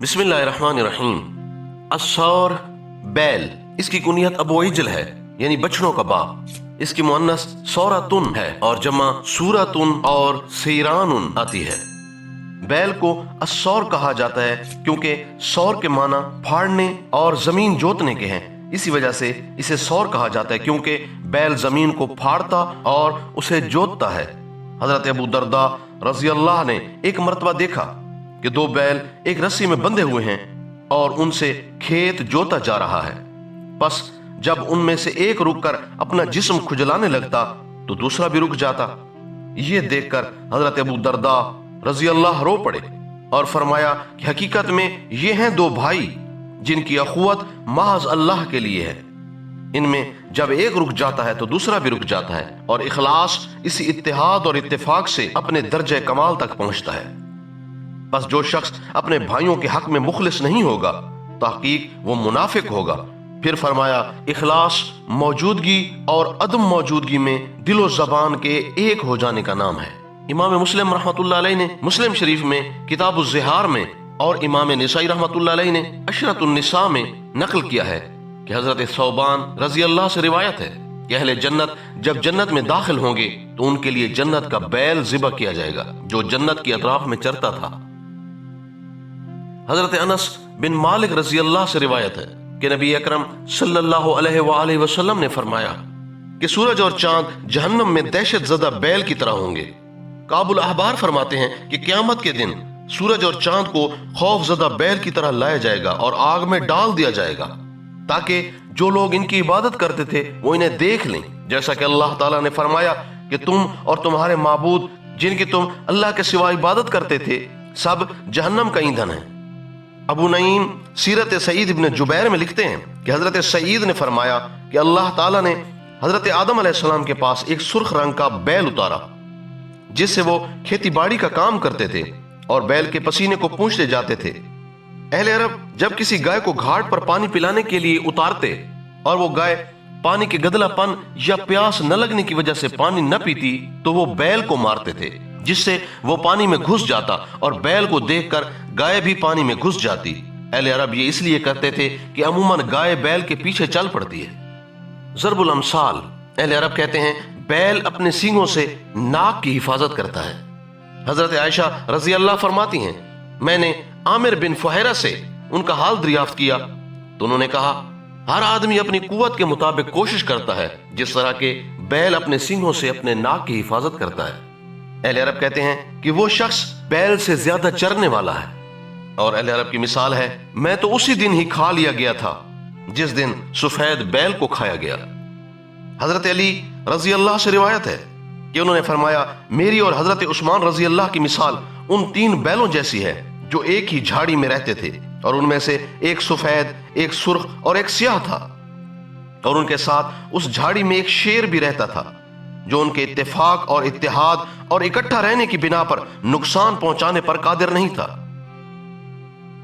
बिस्मिल्लाहिर्रहमानिर्रहीम। अस्सौर बैल, इसकी कुनियत अबू इजल है, यानी बछड़ों का बाप। इसकी मुअन्नस सौरातुन है और जमा सूरतुन और सीरानुन आती है। बैल को अस्सौर कहा जाता है क्योंकि सौर के माना फाड़ने और जमीन जोतने के हैं। इसी वजह से इसे सौर कहा जाता है क्योंकि बैल जमीन को फाड़ता और उसे जोतता है। हजरत अबू दरदा रजी अल्लाह ने एक मर्तबा देखा कि दो बैल एक रस्सी में बंधे हुए हैं और उनसे खेत जोता जा रहा है। बस जब उनमें से एक रुककर अपना जिस्म खुजलाने लगता तो दूसरा भी रुक जाता। ये देखकर हजरत अबू दरदा रजी अल्लाह रो पड़े और फरमाया कि हकीकत में ये हैं दो भाई जिनकी अखुवत महज अल्लाह के लिए है। इनमें जब एक रुक जाता है तो दूसरा भी रुक जाता है और इखलास इसी इत्तेहाद और इत्तेफाक से अपने दर्जे कमाल तक पहुंचता है। बस जो शख्स अपने भाइयों के हक में मुखलिस नहीं होगा तहकीक वो मुनाफिक होगा। फिर फरमाया इखलास मौजूदगी और अदम मौजूदगी में दिलो ज़बान के एक हो जाने का नाम है। इमाम मुस्लिम रहमतुल्लाह अलैह ने मुस्लिम शरीफ में किताबुज़ ज़िहार में और इमाम निसाई रहमतुल्लाह अलैह ने अशरतुन निसा में नकल किया है कि हजरत सौबान रजी अल्लाह से रिवायत है कि अहले जन्नत जब जन्नत में दाखिल होंगे तो उनके लिए जन्नत का बैल ज़िबह किया जाएगा जो जन्नत की अतराफ में चरता था। हजरत अनस बिन मालिक रजी अल्लाह से रिवायत है कि नबी अकरम सल्लल्लाहु अलैहि वसल्लम ने फरमाया कि सूरज और चांद जहन्नम में दहशत ज़दा बैल की तरह होंगे। काबुल अहबार फरमाते हैं कि क़यामत के दिन सूरज और चांद को खौफ ज़दा बैल की तरह लाया जाएगा और आग में डाल दिया जाएगा ताकि जो लोग इनकी इबादत करते थे वो इन्हें देख लें, जैसा कि अल्लाह ताला ने फरमाया कि तुम और तुम्हारे माबूद जिनकी तुम अल्लाह के सिवा इबादत करते थे सब जहन्नम का ईंधन है। अबू नईम सीरत सईद इब्न जुबैर में लिखते हैं कि हजरत सईद ने फरमाया कि अल्लाह ताला ने हजरत आदम अलैहिस्सलाम के पास एक सुर्ख रंग का बैल उतारा जिससे वो खेती बाड़ी का काम करते थे और बैल के पसीने को पूंछते जाते थे। अहले अरब जब किसी गाय को घाट पर पानी पिलाने के लिए उतारते और वो गाय पानी के गदलापन या प्यास न लगने की वजह से पानी न पीती तो वो बैल को मारते थे जिससे वो पानी में घुस जाता और बैल को देखकर गाय भी पानी में घुस जाती। अहले अरब ये इसलिए करते थे कि अमूमन गाय बैल के पीछे चल पड़ती है। ज़रबुल अमसाल, अहले अरब कहते हैं बैल अपने सींगों से नाक की हिफाजत करता है। हजरत आयशा रजी अल्लाह फरमाती हैं मैंने आमिर बिन फुहैरा से उनका हाल दरियाफ्त किया तो उन्होंने कहा हर आदमी अपनी कुव्वत के मुताबिक कोशिश करता है जिस तरह के बैल अपने सींगों से अपने नाक की हिफाजत करता है। अहले अरब कहते हैं कि वो शख्स बैल से ज्यादा चरने वाला है। और अहले अरब की मिसाल है मैं तो उसी दिन ही खा लिया गया था जिस दिन सफेद बैल को खाया गया। हजरत अली रजी अल्लाह से रिवायत है कि उन्होंने फरमाया मेरी और हजरत उस्मान रजी अल्लाह की मिसाल उन तीन बैलों जैसी है जो एक ही झाड़ी में रहते थे और उनमें से एक सफेद, एक सुर्ख और एक सियाह था और उनके साथ उस झाड़ी में एक शेर भी रहता था जो उनके इत्तेफाक और इत्तेहाद और इकट्ठा रहने की बिना पर नुकसान पहुंचाने पर कादिर नहीं था।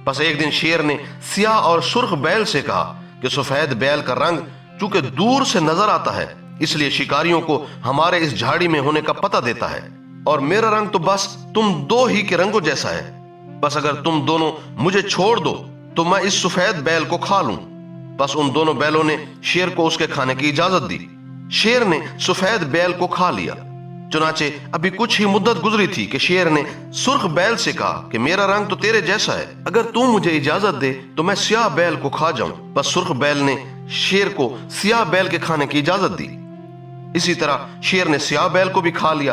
बस एक दिन शेर ने सियाह और सुर्ख बैल से कहा कि सफेद बैल का रंग चूंकि दूर से नजर आता है इसलिए शिकारियों को हमारे इस झाड़ी में होने का पता देता है और मेरा रंग तो बस तुम दो ही के रंगों जैसा है। बस अगर तुम दोनों मुझे छोड़ दो तो मैं इस सफेद बैल को खा लूं। बस उन दोनों बैलों ने शेर को उसके खाने की इजाजत दी। शेर ने सफेद बैल को खा लिया। चुनाचे अभी कुछ ही मुद्दत गुजरी थी कि शेर ने सुर्ख बैल से कहा कि मेरा रंग तो तेरे जैसा है, अगर तू मुझे इजाजत दे तो मैं सियाह बैल को खा जाऊं। बस सुर्ख बैल ने शेर को सियाह बैल के खाने की इजाजत दी। इसी तरह शेर ने सियाह बैल को भी खा लिया।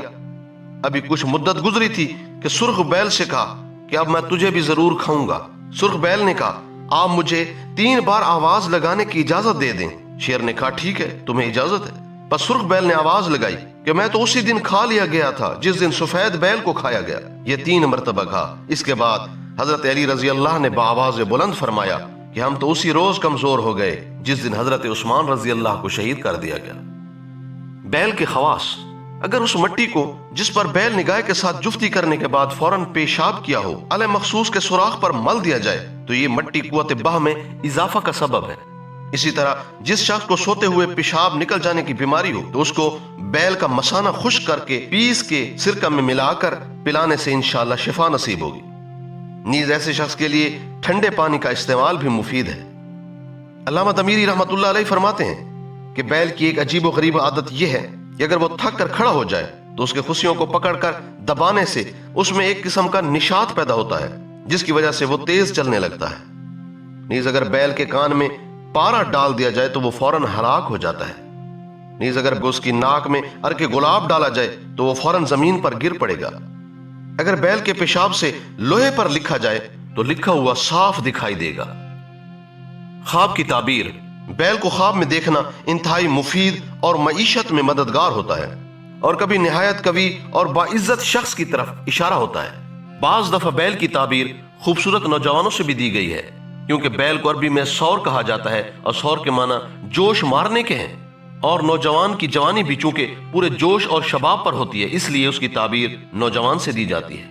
अभी कुछ मुद्दत गुजरी थी कि सुर्ख बैल से कहा कि अब मैं तुझे भी जरूर खाऊंगा। सुर्ख बैल ने कहा आप मुझे 3 बार आवाज लगाने की इजाजत दे दें। शेर ने कहा ठीक है तुम्हें इजाजत है। बस सुर्ख बैल ने आवाज लगाई कि मैं तो उसी दिन खा लिया गया था जिस दिन सफेद बैल को खाया गया। ये 3 मरतबा कहा। इसके बाद हजरत अली रजी अल्लाह ने बाआवाज बुलंद फरमाया कि हम तो उसी रोज कमजोर हो गए जिस दिन हजरत उस्मान रजी अल्लाह को शहीद कर दिया गया। बैल के खवास, अगर उस मट्टी को जिस पर बैल निगाह के साथ जुफ्ती करने के बाद फौरन पेशाब किया हो अले मखसूस के सुराख पर मल दिया जाए तो ये मट्टी कुव्वत बाह में इजाफा का सबब है। इसी तरह जिस शख्स को सोते हुए पेशाब निकल जाने की बीमारी हो तो उसको बैल का मसाना खुश्क करके पीस के सिरका में मिलाकर पिलाने से इंशाअल्लाह शिफा नसीब होगी। نیز ایسے شخص کے لیے ٹھنڈے پانی کا استعمال بھی مفید ہے۔ علامہ تمیری رحمۃ اللہ علیہ فرماتے ہیں کہ بیل کی ایک عجیب و غریب عادت یہ ہے کہ اگر وہ تھک کر کھڑا ہو جائے تو اس کے خصیوں کو پکڑ کر دبانے سے اس میں ایک قسم کا نشاط پیدا ہوتا ہے، جس کی وجہ سے وہ تیز چلنے لگتا ہے۔ نیز اگر بیل کے کان میں پارا ڈال دیا جائے تو وہ فوراً ہلاک ہو جاتا ہے۔ نیز اگر اس کی ناک میں عرق گلاب ڈالا جائے تو وہ فوراً زمین پر گر پڑے گا۔ اگر بیل کے پیشاب سے لوہے پر لکھا جائے تو لکھا ہوا صاف دکھائی دے گا۔ خواب کی تعبیر۔ بیل کو خواب میں دیکھنا انتہائی مفید اور معیشت میں مددگار ہوتا ہے، اور کبھی نہایت قوی اور باعزت شخص کی طرف اشارہ ہوتا ہے۔ بعض دفعہ بیل کی تعبیر خوبصورت نوجوانوں سے بھی دی گئی ہے، کیونکہ بیل کو عربی میں سور کہا جاتا ہے، اور سور کے معنی جوش مارنے کے ہیں، اور نوجوان کی جوانی بھی چونکہ پورے جوش اور شباب پر ہوتی ہے، اس لیے اس کی تعبیر نوجوان سے دی جاتی ہے۔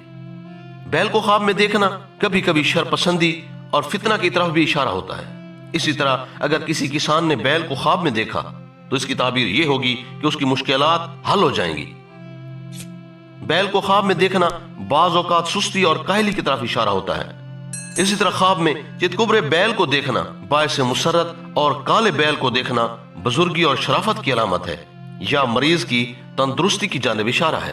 بیل کو خواب میں دیکھنا کبھی کبھی شرپسندی اور فتنہ کی طرف بھی اشارہ ہوتا ہے۔ اسی طرح اگر کسی کسان نے بیل کو خواب میں دیکھا تو اس کی تعبیر یہ ہوگی کہ اس کی مشکلات حل ہو جائیں گی۔ بیل کو خواب میں دیکھنا بعض اوقات سستی اور کاہلی کی طرف اشارہ ہوتا ہے۔ اسی طرح خواب میں چتکبرے بیل کو دیکھنا باعث مسرت، اور کالے بیل کو دیکھنا بزرگی اور شرافت کی علامت ہے، یا مریض کی تندرستی کی جانب اشارہ ہے۔